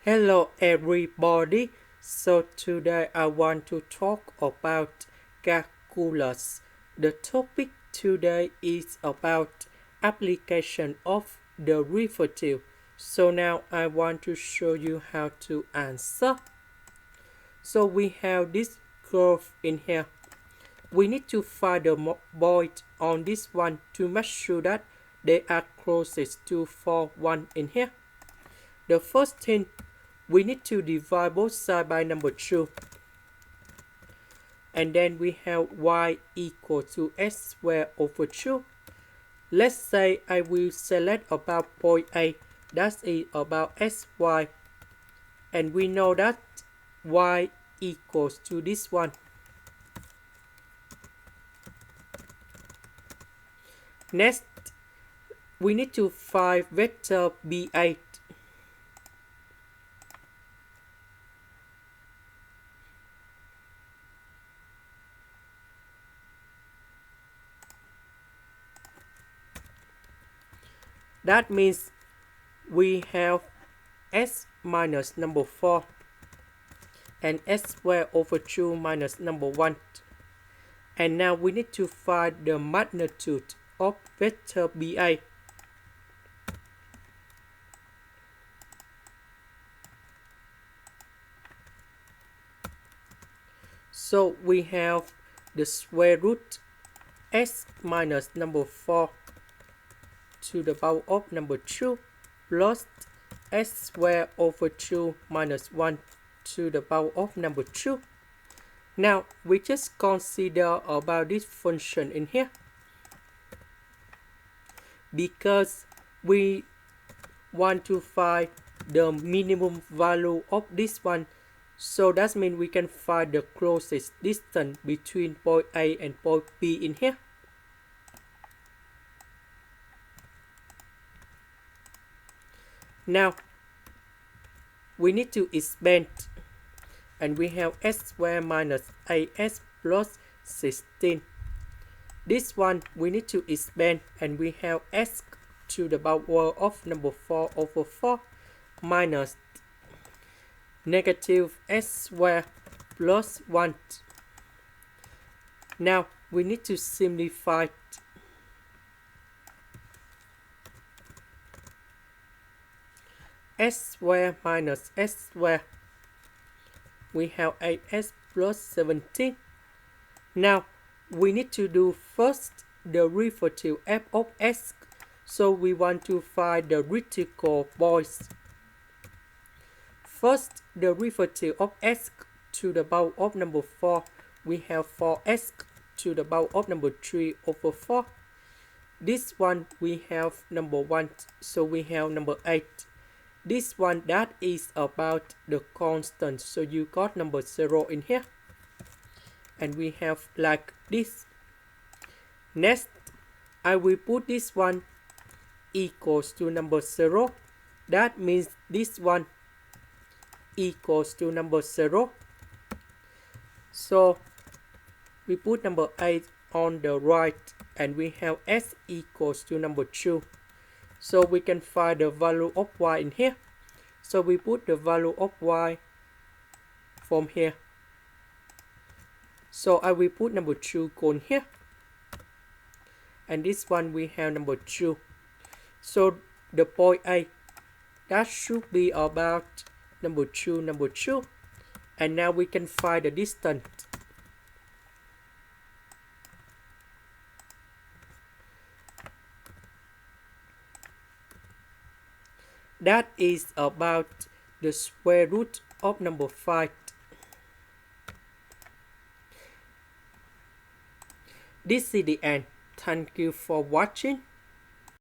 Hello everybody. So today I want to talk about calculus. The topic today is about application of derivative. So now I want to show you how to answer. So we have this curve in here. We need to find the point on this one to make sure that they are closest to 1 in here. The first thing, we need to divide both sides by number 2. And then we have y equal to s squared over 2. Let's say I will select about point A, that is about sy. And we know that y equals to this one. Next, we need to find vector b8. That means we have s minus number 4 and s squared over 2 minus number 1. And now we need to find the magnitude of vector BA. So we have the square root s minus number 4 to the power of number 2 plus s squared over 2 minus 1 to the power of number 2. Now we just consider about this function in here, because we want to find the minimum value of this one. So that means we can find the closest distance between point A and point B in here. Now we need to expand, and we have s squared minus as plus 16. This one we need to expand, and we have s to the power of number 4 over 4 minus negative s squared plus 1. Now we need to simplify. S squared minus s squared, we have 8s plus 17. Now we need to do first the derivative f of s. So we want to find the critical points. First, the derivative of s to the power of number 4, we have 4s to the power of number 3 over 4. This one we have number 1, so we have number 8. This one, that is about the constant, so you got number 0 in here. And we have like this. Next, I will put this one equals to number 0. That means this one equals to number 0. So we put number 8 on the right, and we have s equals to number 2. So we can find the value of y in here. So we put the value of y from here. So I will put number 2 going here. And this one we have number 2. So the point A, that should be about number 2, number 2. And now we can find the distance. That is about the square root of number 5. This is the end. Thank you for watching.